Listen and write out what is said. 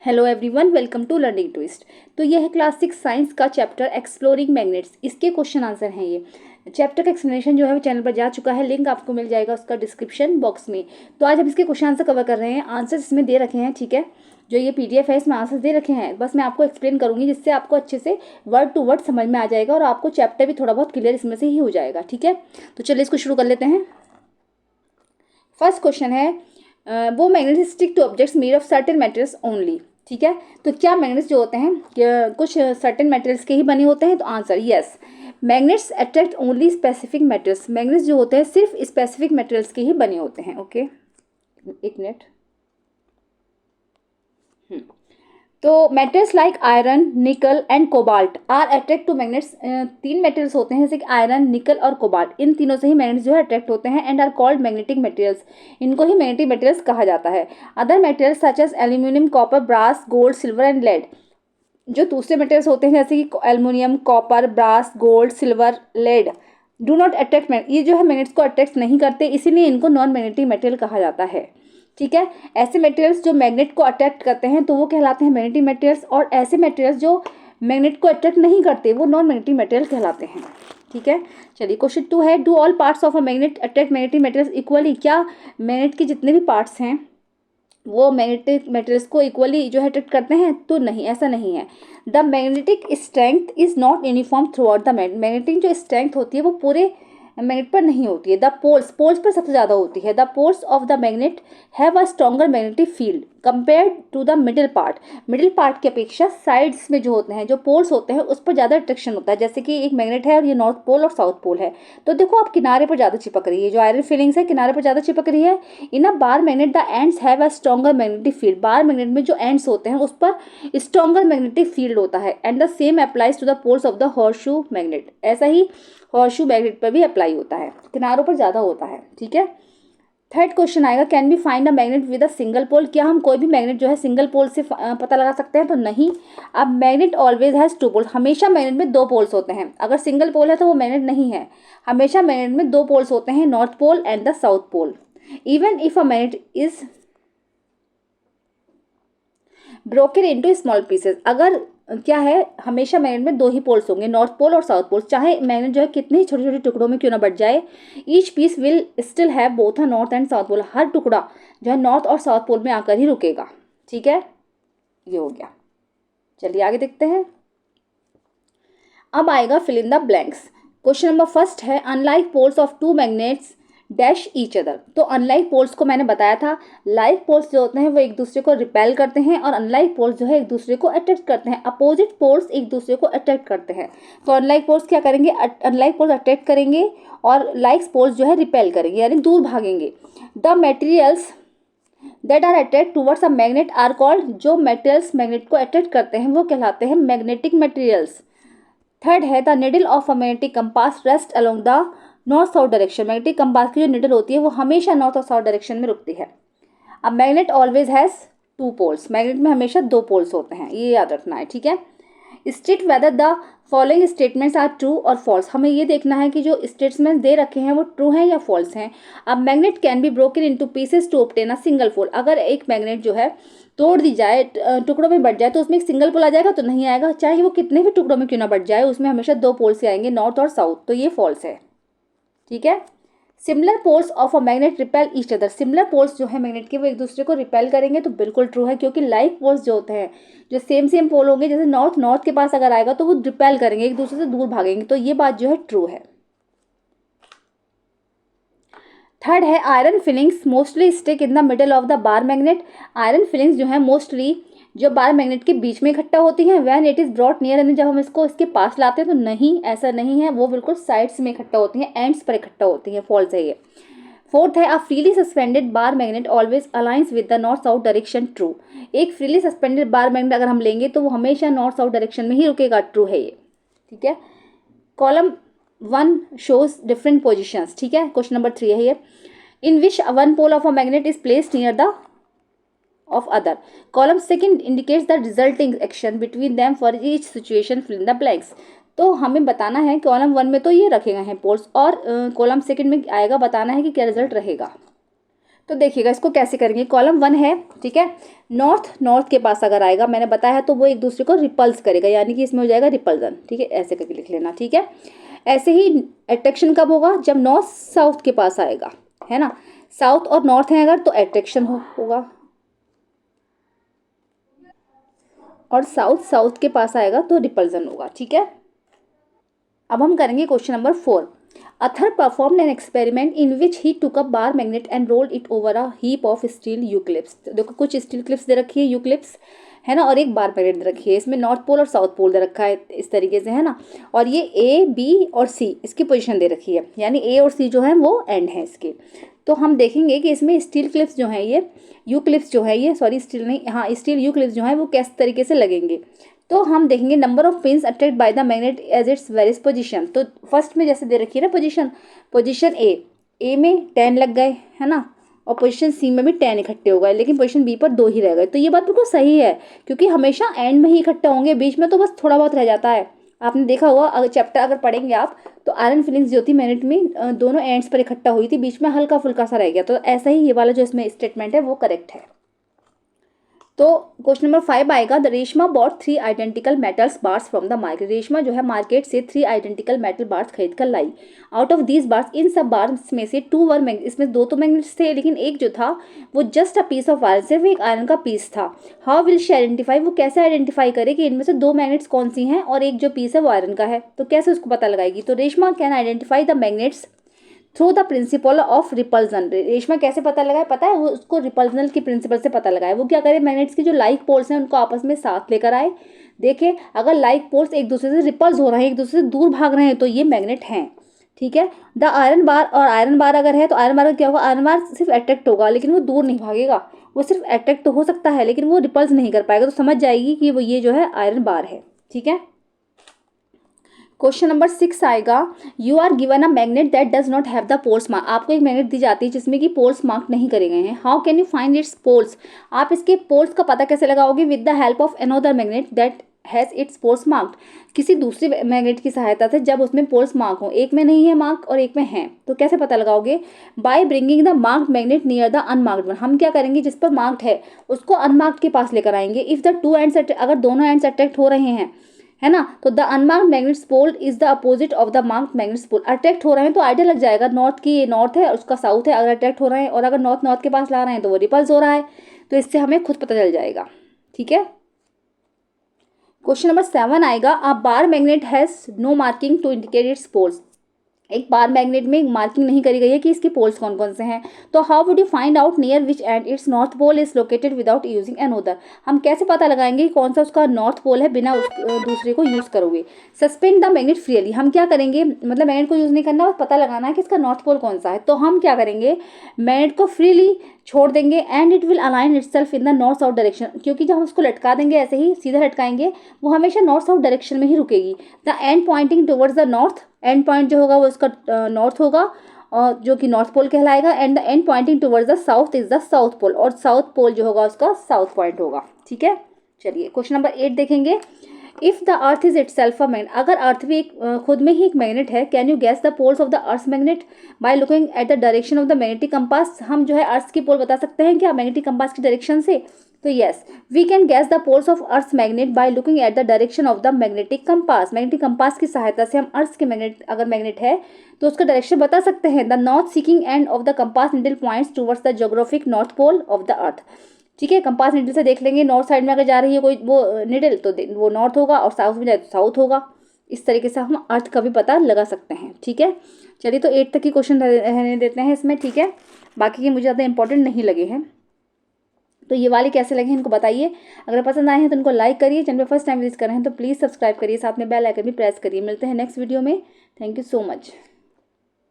Hello everyone, welcome to learning twist. तो ये है क्लास 6 साइंस का चैप्टर एक्सप्लोरिंग मैग्नेट्स। इसके क्वेश्चन आंसर हैं। ये चैप्टर का एक्सप्लेनेशन जो है वो चैनल पर जा चुका है, लिंक आपको मिल जाएगा उसका डिस्क्रिप्शन बॉक्स में। तो आज हम इसके क्वेश्चन आंसर कवर कर रहे हैं। आंसर्स इसमें दे रखे हैं, ठीक है। जो ये पीडीएफ है इसमें आंसर्स दे रखे हैं, बस मैं आपको एक्सप्लेन करूंगी जिससे आपको अच्छे से वर्ड टू वर्ड समझ में आ जाएगा और आपको चैप्टर भी थोड़ा बहुत क्लियर इसमें से ही हो जाएगा, ठीक है। तो चलिए इसको शुरू कर लेते हैं। फर्स्ट क्वेश्चन है वो magnets stick two objects made of certain materials only. ठीक है, तो क्या मैग्नेट्स जो होते हैं कुछ सर्टेन मेटेरियल्स के ही बने होते हैं? तो answer yes, magnets attract only specific materials. Magnets जो होते हैं सिर्फ स्पेसिफिक मेटेरियल्स के ही बने होते हैं। ओके, एक मिनट। तो metals like iron, nickel and cobalt are attract to magnets. तीन मेटल्स होते हैं जैसे कि आयरन, निकल और कोबाल्ट। इन तीनों से ही मैग्नेट्स जो है अट्रैक्ट होते हैं and are called magnetic materials. इनको ही मैग्नेटिक मटेरियल्स कहा जाता है। Other materials such as aluminium, copper, brass, gold, silver and lead. जो दूसरे मटेरियल्स होते हैं जैसे कि aluminium, copper, brass, gold, silver, lead do not attract magnet. ये जो है मैग्नेट्स को अट्रैक्ट नहीं करते, इसीलिए इनको नॉन मैग्नेटिक मटेरियल कहा जाता है। ठीक है, ऐसे मटेरियल्स जो मैग्नेट को अट्रैक्ट करते हैं तो वो कहलाते हैं मैग्नेटिक मटेरियल्स, और ऐसे मटेरियल्स जो मैग्नेट को अट्रैक्ट नहीं करते वो नॉन मैग्नेटिक मटेरियल कहलाते हैं। ठीक है, चलिए क्वेश्चन 2 है, do all parts of a magnet attract magnetic materials equally. क्या मैग्नेट के जितने भी पार्ट्स हैं वो मैग्नेटिक मटेरियल्स को इक्वली जो है अट्रैक्ट करते हैं? तो नहीं, ऐसा नहीं है। The magnetic strength is not uniform through out the magnet. Magnetic जो स्ट्रेंथ होती है वो पूरे मैग्नेट पर नहीं होती है। द पोल्स पर सबसे ज़्यादा होती है। The poles of the magnet have a stronger magnetic field compare to the middle part. Middle part की अपेक्षा साइड्स में जो होते हैं, जो पोल्स होते हैं, उस पर ज़्यादा अट्रैक्शन होता है। जैसे कि एक मैग्नेट है और ये नॉर्थ पोल और साउथ पोल है, तो देखो आप किनारे पर ज़्यादा चिपक रही है। जो आयरन फिलिंग्स है किनारे पर ज़्यादा चिपक रही है। In a bar magnet the ends have a stronger magnetic field. Bar magnet में जो एंड्स होते हैं उस पर स्ट्रॉन्गर मैग्नेटिक फील्ड होता है। And the same applies to the poles of the horseshoe magnet. ऐसा ही हॉर्सशू मैग्नेट पर भी अप्लाई होता है, किनारों पर ज़्यादा होता है। ठीक है, थर्ड क्वेश्चन आएगा, can be find a magnet with a single pole. क्या हम कोई भी मैग्नेट जो है सिंगल पोल से पता लगा सकते हैं? तो नहीं। अब magnet always has two poles. हमेशा मैग्नेट में दो पोल्स होते हैं। अगर सिंगल पोल है तो वो मैग्नेट नहीं है। हमेशा मैग्नेट में दो पोल्स होते हैं, north pole and the south pole. Even if a magnet is broken into small pieces. अगर क्या है, हमेशा मैग्नेट में दो ही पोल्स होंगे, नॉर्थ पोल और साउथ पोल। चाहे मैग्नेट जो है कितने ही छोटे छोटे टुकड़ों में क्यों ना बट जाए, each piece will still have both a north and south pole. हर टुकड़ा जो है नॉर्थ और साउथ पोल में आकर ही रुकेगा। ठीक है, ये हो गया। चलिए आगे देखते हैं। अब आएगा fill in the blanks. Question number first है, unlike poles of two magnets dash each other. तो अनलाइक पोल्स को मैंने बताया था, लाइक पोल्स जो होते हैं वो एक दूसरे को रिपेल करते हैं और अनलाइक पोल्स जो है एक दूसरे को अट्रैक्ट करते हैं। अपोजिट पोल्स एक दूसरे को अट्रैक्ट करते हैं। तो अनलाइक पोल्स क्या करेंगे? अनलाइक पोल्स अट्रैक्ट करेंगे और लाइक पोल्स जो है रिपेल करेंगे, यानी दूर भागेंगे। The materials that are attract towards a magnet are called. जो मेटेरियल्स मैग्नेट को अट्रैक्ट करते हैं वो कहलाते हैं मैग्नेटिक मटेरियल्स। थर्ड है, the needle of a magnetic compass rest along the north south direction. Magnetic compass की जो निडल होती है वो हमेशा नॉर्थ और साउथ डायरेक्शन में रुकती है। अब magnet always has two poles. Magnet में हमेशा दो पोल्स होते हैं, ये याद रखना है। ठीक है, state whether the following statements are true और फॉल्स। हमें ये देखना है कि जो स्टेटमेंट दे रखे हैं वो ट्रू हैं या फॉल्स हैं। अब magnet can be broken into pieces to obtain a single pole. अगर एक मैग्नेट जो है तोड़ दी जाए, टुकड़ों में बट जाए, तो उसमें एक सिंगल पोल आ जाएगा? तो नहीं आएगा। चाहे वो कितने भी टुकड़ों में क्यों ना बट जाए, उसमें हमेशा दो पोल से आएंगे, नॉर्थ और साउथ। तो ये फॉल्स है। ठीक है, similar poles of a magnet repel each other. Similar poles जो है मैग्नेट के वो एक दूसरे को रिपेल करेंगे, तो बिल्कुल ट्रू है, क्योंकि लाइक पोल्स जो होते हैं, जो सेम पोल होंगे, जैसे नॉर्थ नॉर्थ के पास अगर आएगा तो वो रिपेल करेंगे, एक दूसरे से दूर भागेंगे। तो ये बात जो है ट्रू है। थर्ड है, iron filings mostly stick in the middle of the bar magnet. Iron filings जो है मोस्टली जो बार मैग्नेट के बीच में इकट्ठा होती हैं। When it is brought near, यानी जब हम इसको इसके पास लाते हैं, तो नहीं, ऐसा नहीं है। वो बिल्कुल साइड्स में इकट्ठा होती हैं, एंड्स पर इकट्ठा होती हैं। फॉल्स है ये। फोर्थ है, a freely suspended bar magnet always aligns with the north south direction. True. एक फ्रीली सस्पेंडेड बार मैग्नेट अगर हम लेंगे तो वो हमेशा नॉर्थ साउथ डायरेक्शन में ही रुकेगा। ट्रू है ये। ठीक है, कॉलम 1 शोज डिफरेंट पोजिशंस। ठीक है, क्वेश्चन नंबर 3 है ये, in which one pole of a magnet is placed near the of other. Column second indicates the resulting action between them for each situation. Fill in the blanks. तो हमें बताना है, column 1 में तो ये रखे गए हैं पोल्स, और कॉलम सेकंड में आएगा बताना है कि क्या रिजल्ट रहेगा। तो देखिएगा इसको कैसे करेंगे। कॉलम 1 है, ठीक है, नॉर्थ के पास अगर आएगा, मैंने बताया है, तो वो एक दूसरे को रिपल्स करेगा, यानी कि इसमें हो जाएगा रिपल्जन, ठीक है, ऐसे करके लिख लेना, ठीक है। ऐसे ही अट्रैक्शन कब होगा, जब नॉर्थ साउथ के पास आएगा, है ना, साउथ और नॉर्थ है अगर तो अट्रैक्शन होगा, और साउथ के पास आएगा तो रिपल्जन होगा, ठीक है। अब हम करेंगे question number 4। Arthur perform an experiment in which he took a bar magnet and rolled it over a heap of steel U clips. देखो कुछ स्टील क्लिप्स दे रखी है, यू क्लिप्स, है ना, और एक बार मैग्नेट दे रखी है, इसमें नॉर्थ पोल और साउथ पोल दे रखा है इस तरीके से, है ना, और ये ए बी और सी इसकी पोजीशन दे रखी है, यानी ए और सी जो है वो एंड है इसके। तो हम देखेंगे कि इसमें स्टील क्लिप्स जो है ये यू क्लिप्स जो है ये, सॉरी स्टील नहीं, हाँ स्टील यू क्लिप्स जो है वो किस तरीके से लगेंगे। तो हम देखेंगे number of pins attract by the magnet as its various position. तो फर्स्ट में जैसे दे रखी है ना पोजीशन ए में 10 लग गए, है ना, और पोजीशन सी में भी 10 इकट्ठे हो गए, लेकिन पोजीशन बी पर 2 ही रह गए। तो ये बात बिल्कुल सही है, क्योंकि हमेशा एंड में ही इकट्ठा होंगे, बीच में तो बस थोड़ा बहुत रह जाता है। आपने देखा होगा, अगर चैप्टर अगर पढ़ेंगे आप, तो आयरन फिलिंग्स जो थी मैग्नेट में दोनों एंड्स पर इकट्ठा हुई थी, बीच में हल्का फुल्का सा रह गया। तो ऐसा ही ये वाला जो इसमें स्टेटमेंट है वो करेक्ट है। तो क्वेश्चन नंबर 5 आएगा, the Reshma bought 3 identical metals bars from the market. Reshma जो है मार्केट से 3 आइडेंटिकल मेटल बार्स खरीद कर लाई। आउट ऑफ दीज बार्स, इन सब बार्स में से 2 वर मैग्नेट, इसमें 2 तो मैग्नेट्स थे, लेकिन एक जो था वो just a piece of iron, सिर्फ एक आयरन का पीस था। हाउ विल शी आइडेंटिफाई, वो कैसे आइडेंटिफाई करे कि इनमें से 2 मैग्नेट्स कौन सी हैं और एक जो पीस है वो आयरन का है, तो कैसे उसको पता लगाएगी। तो Reshma can identify the magnets through the principle of repulsion. Reshma कैसे पता लगाए, पता है, वो उसको रिपल्जन की प्रिंसिपल से पता लगाए। वो क्या करे, मैग्नेट्स की जो लाइक पोल्स हैं उनको आपस में साथ लेकर आए, देखे अगर लाइक पोल्स एक दूसरे से रिपल्स हो रहे हैं, एक दूसरे से दूर भाग रहे हैं, तो ये मैग्नेट हैं, ठीक है। द आयरन बार, और आयरन बार अगर है तो आयरन बार का क्या होगा, आयरन बार सिर्फ अट्रैक्ट होगा, लेकिन वो दूर नहीं भागेगा, वो सिर्फ अट्रैक्ट तो हो सकता है लेकिन वो रिपल्स नहीं कर पाएगा। तो समझ जाएगी कि वो ये जो है आयरन बार है, ठीक है। क्वेश्चन नंबर 6 आएगा, you are given a magnet that does not have the poles mark. आपको एक मैग्नेट दी जाती है जिसमें कि पोल्स मार्क नहीं करे गए हैं। How can you find its poles, आप इसके पोल्स का पता कैसे लगाओगे, with the help of another magnet that has its poles marked. किसी दूसरे मैग्नेट की सहायता से, जब उसमें पोल्स मार्क हो, एक में नहीं है मार्क और एक में है, तो कैसे पता लगाओगे, by bringing the marked magnet near the unmarked one. हम क्या करेंगे, जिस पर मार्क्ड है उसको अनमार्क्ड के पास लेकर आएंगे। इफ द टू एंड्स, अगर दोनों एंड्स अट्रैक्ट हो रहे हैं, है ना, तो the unmarked magnet's pole is the opposite of the marked magnet's pole. Attract हो रहे हैं तो आइडिया लग जाएगा, नॉर्थ की ये नॉर्थ है उसका साउथ है, अगर अट्रैक्ट हो रहे हैं, और अगर नॉर्थ के पास ला रहे हैं तो वो रिपल्स हो रहा है, तो इससे हमें खुद पता चल जाएगा, ठीक है। क्वेश्चन नंबर 7 आएगा, a bar magnet has no marking to indicate its poles. एक बार मैग्नेट में मार्किंग नहीं करी गई है कि इसके पोल्स कौन कौन से हैं। तो how would you find out near which end its north pole is located without using another. हम कैसे पता लगाएंगे कि कौन सा उसका नॉर्थ पोल है बिना दूसरे को यूज करोगे। सस्पेंड द मैग्नेट फ्रीली, हम क्या करेंगे, मतलब मैग्नेट को यूज नहीं करना और पता लगाना है कि इसका नॉर्थ पोल कौन सा है। तो हम क्या करेंगे, मैग्नेट को फ्रीली छोड़ देंगे, and it will align itself in the north south direction. क्योंकि जब हम उसको लटका देंगे ऐसे ही सीधा लटकाएंगे, वो हमेशा नॉर्थ साउथ डायरेक्शन में ही रुकेगी। The end pointing towards the north, and point जो होगा वो उसका नॉर्थ होगा, और जो कि नॉर्थ पोल कहलाएगा। And the end pointing towards the south is the south pole, और साउथ पोल जो होगा उसका साउथ पॉइंट होगा, ठीक है। चलिए क्वेश्चन नंबर 8 देखेंगे, if the earth is itself a magnet, अगर अर्थ भी खुद में ही एक मैग्नेट है, can you guess the poles of the earth magnet by looking at the direction of the magnetic compass. हम जो है अर्थ की पोल बता सकते हैं क्या मैग्नेटिक कंपास की डायरेक्शन से। तो yes, we can guess the poles of earth magnet by looking at the direction of the magnetic compass. Magnetic compass की सहायता से हम अर्थ के मैग्नेट, अगर मैग्नेट है तो उसका डायरेक्शन बता सकते हैं। The north seeking end of the compass needle points towards the geographic north pole of the earth, ठीक है। कंपास निडल से देख लेंगे, नॉर्थ साइड में अगर जा रही है कोई वो निडल तो वो नॉर्थ होगा, और साउथ में जाए तो साउथ होगा। इस तरीके से हम अर्थ का भी पता लगा सकते हैं, ठीक है। चलिए तो 8 तक की क्वेश्चन रहने देते हैं इसमें, ठीक है। बाकी के मुझे ज़्यादा इंपॉर्टेंट नहीं लगे हैं। तो ये वाले कैसे लगे हैं इनको बताइए। अगर पसंद आए हैं तो इनको लाइक करिए, चैनल पर फर्स्ट टाइम विजिट कर रहे हैं तो प्लीज़ सब्सक्राइब करिए, साथ में बेल आइकन भी प्रेस करिए। मिलते हैं नेक्स्ट वीडियो में। Thank you so much.